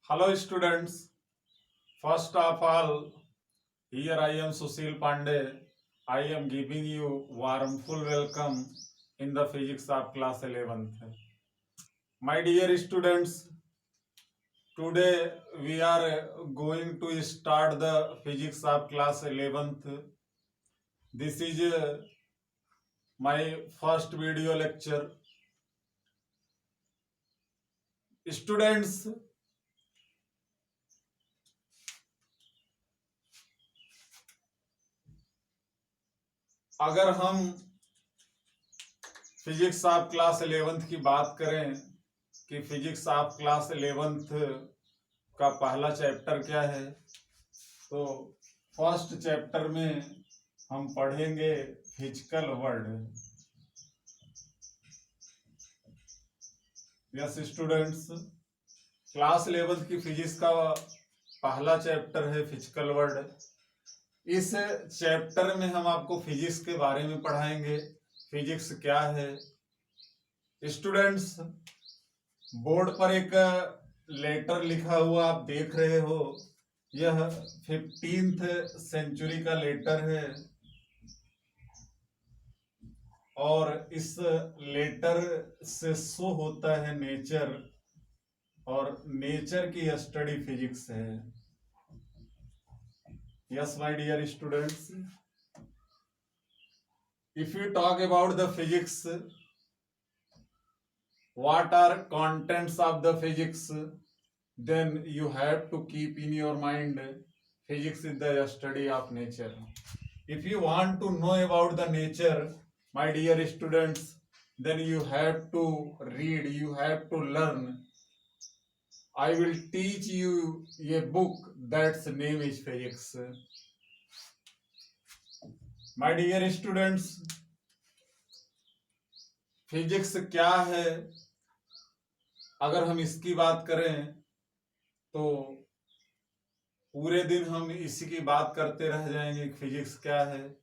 Hello students, first of all, here I am Sushil Pandey. I am giving you warmful welcome in the physics of class 11th. My dear students, today we are going to start the physics of class 11th. This is my first video lecture. Students, अगर हम physics of class 11th की बात करें कि physics of class 11th का पहला chapter क्या है, तो फर्स्ट चैप्टर में हम पढ़ेंगे physical world. Yes students, class 11th की फिजिक्स का पहला चैप्टर है फिजिकल वर्ल्ड। इस चैप्टर में हम आपको फिजिक्स के बारे में पढ़ाएंगे, फिजिक्स क्या है। स्टूडेंट्स, बोर्ड पर एक लेटर लिखा हुआ आप देख रहे हो, यह 15th सेंचुरी का लेटर है और इस लेटर से शो होता है नेचर, और नेचर की स्टडी फिजिक्स है। Yes my dear students, if you talk about the physics, what are contents of the physics, then you have to keep in your mind physics is the study of nature. If you want to know about the nature, my dear students, then you have to read, you have to learn. I will teach you a book that's name is physics. My dear students, physics क्या है, अगर हम इसकी बात करें तो पूरे दिन हम इसी की बात करते रह जाएंगे। फिजिक्स क्या है,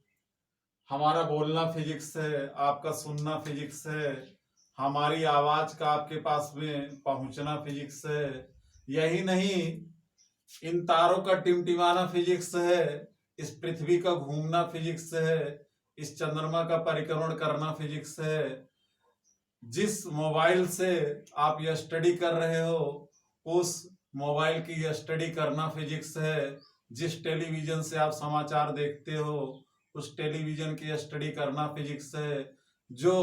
हमारा बोलना फिजिक्स है, आपका सुनना फिजिक्स है, हमारी आवाज का आपके पास में पहुंचना फिजिक्स है। यही नहीं, इन तारों का टिमटिमाना फिजिक्स है, इस पृथ्वी का घूमना फिजिक्स है, इस चंद्रमा का परिक्रमण करना फिजिक्स है। जिस मोबाइल से आप यह स्टडी कर रहे हो, उस मोबाइल की यह स्टडी करना फिजिक्स है। जिस टेलीविजन से आप समाचार देखते हो, उस टेलीविजन की स्टडी करना फिजिक्स है। जो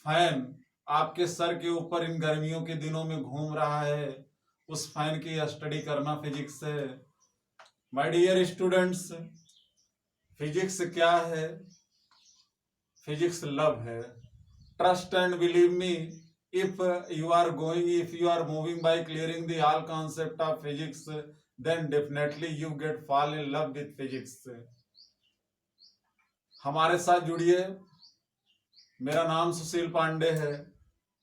फैन आपके सर के ऊपर इन गर्मियों के दिनों में घूम रहा है, उस फैन की स्टडी करना फिजिक्स है। माय डियर स्टूडेंट्स, फिजिक्स क्या है? फिजिक्स लव है। Trust and believe me, if you are moving by clearing the all concept of physics, then definitely you get fall in love with physics. हमारे साथ जुड़िए। मेरा नाम सुशील पांडे है,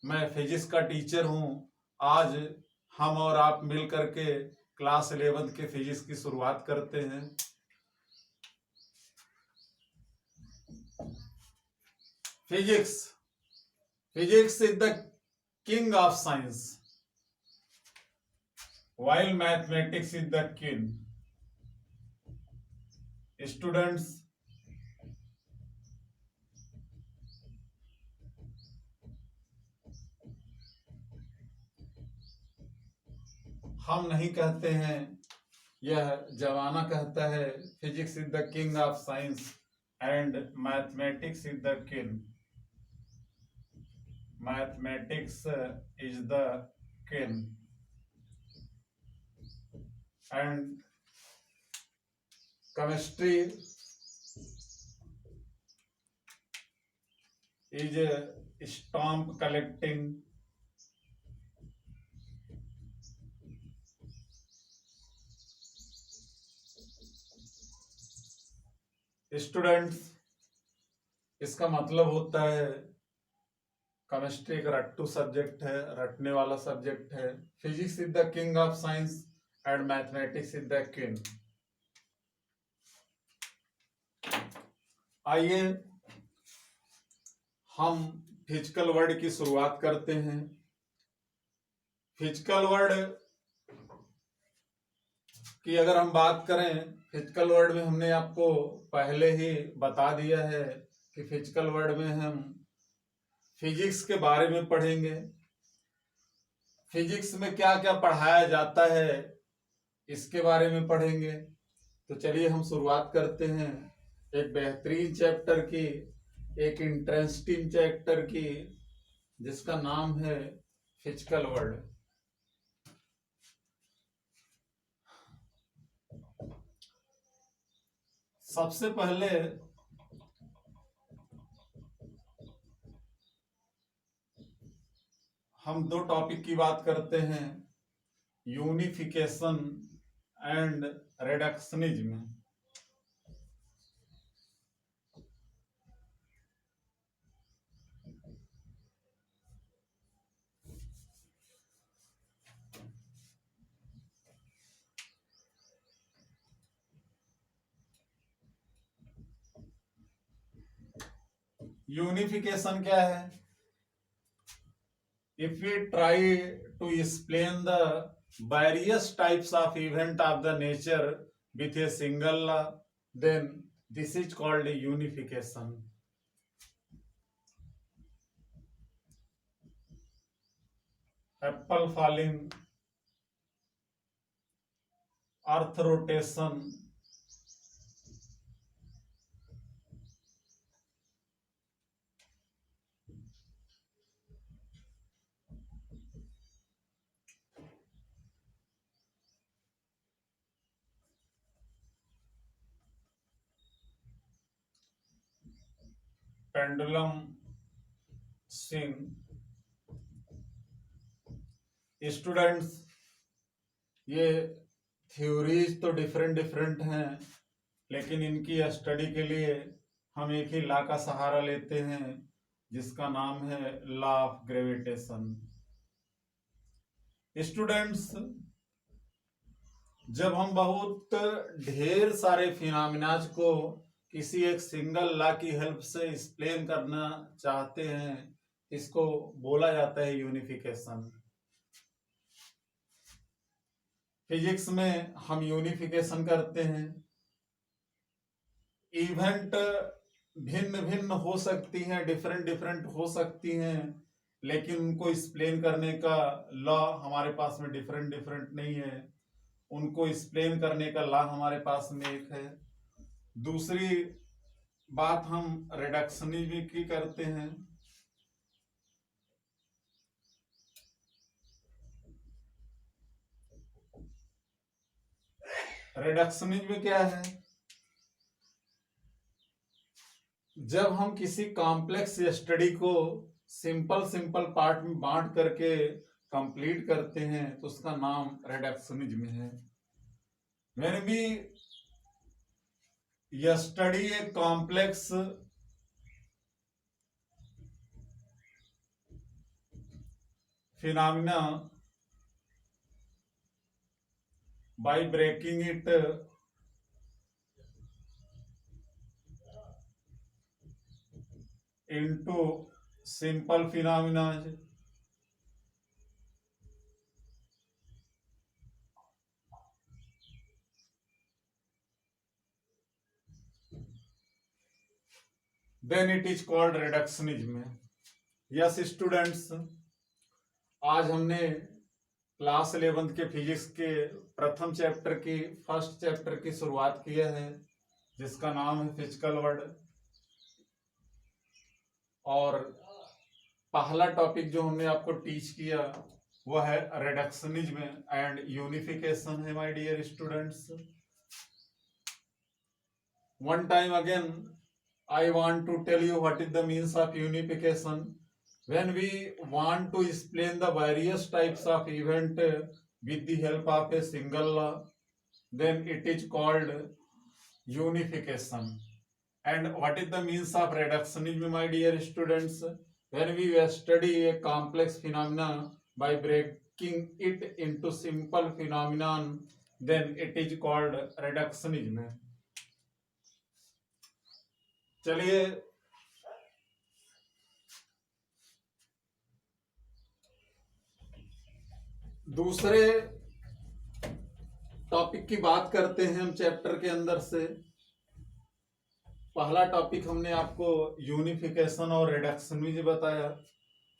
मैं फिजिक्स का टीचर हूं। आज हम और आप मिल करके क्लास 11th के फिजिक्स की शुरुआत करते हैं। Physics is the king of science, while mathematics is the king. Students, हम नहीं कहते हैं, यह जमाना कहता है physics is the king of science and mathematics is the king. Mathematics is the king and chemistry is stamp collecting. Students, इसका मतलब होता है केमिस्ट्री एक रट्टू सब्जेक्ट है, रटने वाला सब्जेक्ट है। Physics is the king of science and mathematics is the king. आइए हम फिजिकल वर्ड की शुरुआत करते हैं। फिजिकल वर्ड कि अगर हम बात करें फिजिकल वर्ड में, हमने आपको पहले ही बता दिया है कि फिजिकल वर्ड में हम फिजिक्स के बारे में पढ़ेंगे। फिजिक्स में क्या क्या पढ़ाया जाता है इसके बारे में पढ़ेंगे। तो चलिए हम शुरुआत करते हैं एक बेहतरीन चैप्टर की, एक इंटरेस्टिंग चैप्टर की, जिसका नाम है फिजिकल वर्ड। सबसे पहले हम दो टॉपिक की बात करते हैं, यूनिफिकेशन एंड रिडक्शनिज्म। यूनिफिकेशन क्या है? If we try to explain the various types of event of the nature with a single law, then this is called a unification. Apple falling, earth rotation, pendulum swing। Students, ये theories तो different different हैं, लेकिन इनकी study के लिए हम एक ही law का सहारा लेते हैं, जिसका नाम है लॉ ऑफ ग्रेविटेशन। स्टूडेंट्स, जब हम बहुत ढेर सारे फिनोमेनाज को किसी एक सिंगल लॉ की हेल्प से एक्सप्लेन करना चाहते हैं, इसको बोला जाता है यूनिफिकेशन। फिजिक्स में हम यूनिफिकेशन करते हैं। इवेंट भिन्न भिन्न हो सकती हैं, डिफरेंट डिफरेंट हो सकती हैं, लेकिन उनको एक्सप्लेन करने का लॉ हमारे पास में डिफरेंट डिफरेंट नहीं है। उनको एक्सप्लेन करने का लॉ हमारे पास में एक है। दूसरी बात हम रिडक्शनिज्म की करते हैं। रिडक्शनिज्म क्या है? जब हम किसी कॉम्प्लेक्स स्टडी को सिंपल सिंपल पार्ट में बांट करके कंप्लीट करते हैं, तो उसका नाम रिडक्शनिज्म है। When we study a complex phenomena by breaking it into simple phenomena, then it is called reductionism. Yes students, आज हमने क्लास 11th के फिजिक्स के प्रथम चैप्टर की फर्स्ट चैप्टर की शुरुआत किया है, जिसका नाम है फिजिकल वर्ड। और पहला टॉपिक जो हमने आपको टीच किया वह है रिडक्शनिज्म एंड यूनिफिकेशन है my dear students. One time again I want to tell you what is the means of unification. When we want to explain the various types of event with the help of a single law, then it is called unification. And what is the means of reductionism, my dear students? When we study a complex phenomenon by breaking it into simple phenomenon, then it is called reductionism. चलिए दूसरे topic की बात करते हैं हम chapter के अंदर से। पहला टॉपिक हमने आपको यूनिफिकेशन और रिडक्शन भी बताया।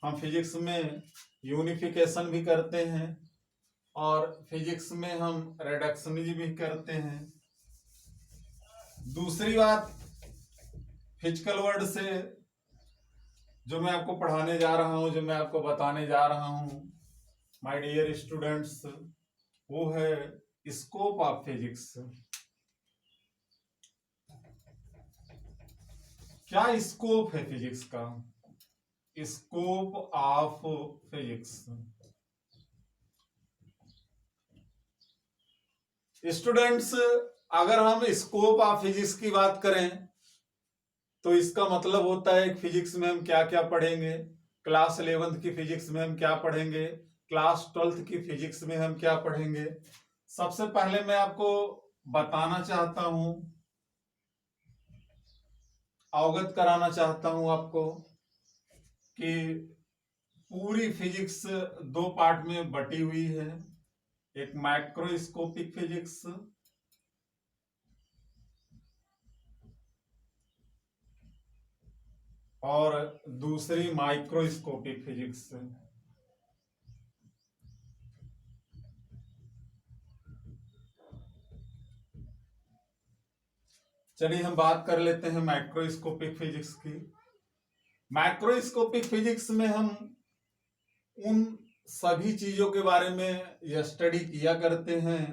हम फिजिक्स में यूनिफिकेशन भी करते हैं और फिजिक्स में हम रिडक्शन भी करते हैं। दूसरी बात, फिजिकल वर्ड से जो मैं आपको पढ़ाने जा रहा हूं, जो मैं आपको बताने जा रहा हूं माय डियर स्टूडेंट्स, वो है स्कोप ऑफ फिजिक्स। क्या स्कोप है फिजिक्स का? Scope of physics. स्टूडेंट्स, अगर हम स्कोप ऑफ फिजिक्स की बात करें तो इसका मतलब होता है फिजिक्स में हम क्या क्या पढ़ेंगे। क्लास 11th की फिजिक्स में हम क्या पढ़ेंगे, क्लास 12th की फिजिक्स में हम क्या पढ़ेंगे। सबसे पहले मैं आपको बताना चाहता हूं, अवगत कराना चाहता हूं आपको कि पूरी फिजिक्स दो पार्ट में बटी हुई है। एक माइक्रोस्कोपिक फिजिक्स और दूसरी माइक्रोस्कोपिक फिजिक्स। चलिए हम बात कर लेते हैं माइक्रोस्कोपिक फिजिक्स की। माइक्रोस्कोपिक फिजिक्स में हम उन सभी चीजों के बारे में स्टडी किया करते हैं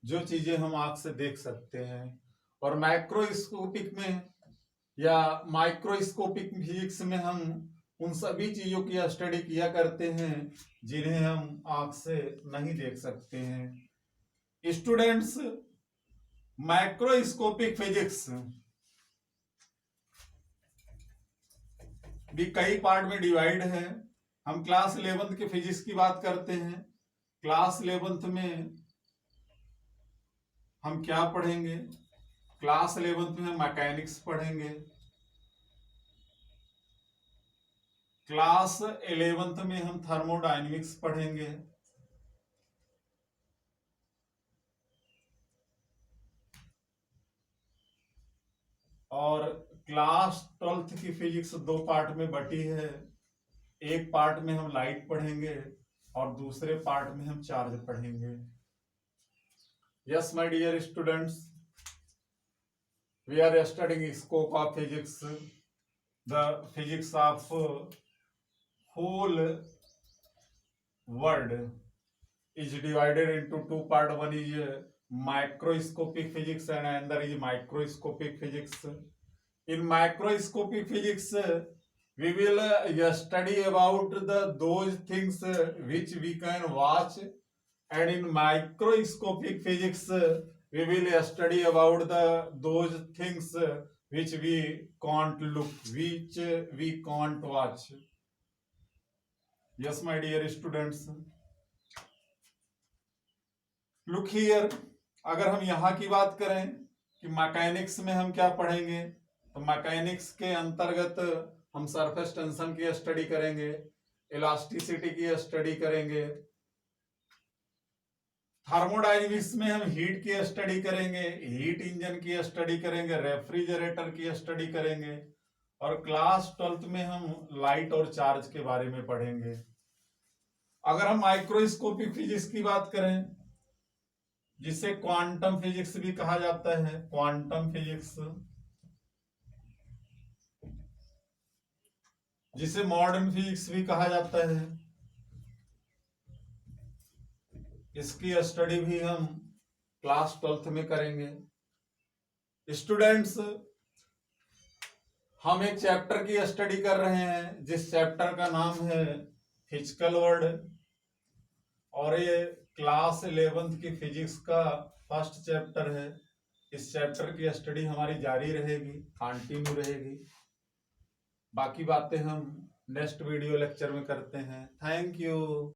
जो चीजें हम आंख से देख सकते हैं, और माइक्रोस्कोपिक में या माइक्रोस्कोपिक फिजिक्स में हम उन सभी चीजों की स्टडी किया करते हैं जिन्हें हम आंख से नहीं देख सकते हैं। स्टूडेंट्स, माइक्रोस्कोपिक फिजिक्स भी कई पार्ट में डिवाइड है। हम क्लास 11th के फिजिक्स की बात करते हैं। क्लास 11th में हम क्या पढ़ेंगे? क्लास 11th में हम मैकेनिक्स पढ़ेंगे। क्लास 11th में हम थर्मोडायनेमिक्स पढ़ेंगे। और क्लास 12th की फिजिक्स दो पार्ट में बटी है। एक पार्ट में हम लाइट पढ़ेंगे और दूसरे पार्ट में हम चार्ज पढ़ेंगे। Yes my dear students, we are studying scope of physics. The physics of whole world is divided into two parts. One is macroscopic physics and another is microscopic physics. In macroscopic physics, we will study about those things which we can watch, and in microscopic physics, we will study about those things which we can't look, which we can't watch. Yes, my dear students, look here. अगर हम यहाँ की बात करें कि mechanics में हम क्या पढ़ेंगे, तो मैकेनिक्स के अंतर्गत हम सरफेस टेंशन की स्टडी करेंगे, इलास्टिसिटी की स्टडी करेंगे। थर्मोडायनेमिक्स में हम हीट की स्टडी करेंगे, हीट इंजन की स्टडी करेंगे, रेफ्रिजरेटर की स्टडी करेंगे। और क्लास 12th में हम लाइट और चार्ज के बारे में पढ़ेंगे। अगर हम माइक्रोस्कोपिक फिजिक्स की बात करें, जिसे क्वांटम फिजिक्स भी कहा जाता है, क्वांटम फिजिक्स, जिसे मॉडर्न फिजिक्स भी कहा जाता है, इसकी स्टडी भी हम क्लास 12th में करेंगे। स्टूडेंट्स, हम एक चैप्टर की स्टडी कर रहे हैं जिस चैप्टर का नाम है फिजिकल वर्ड, और ये क्लास 11th की फिजिक्स का फर्स्ट चैप्टर है। इस चैप्टर की स्टडी हमारी जारी रहेगी, कंटिन्यू रहेगी। बाकी बातें हम नेक्स्ट वीडियो लेक्चर में करते हैं। Thank you.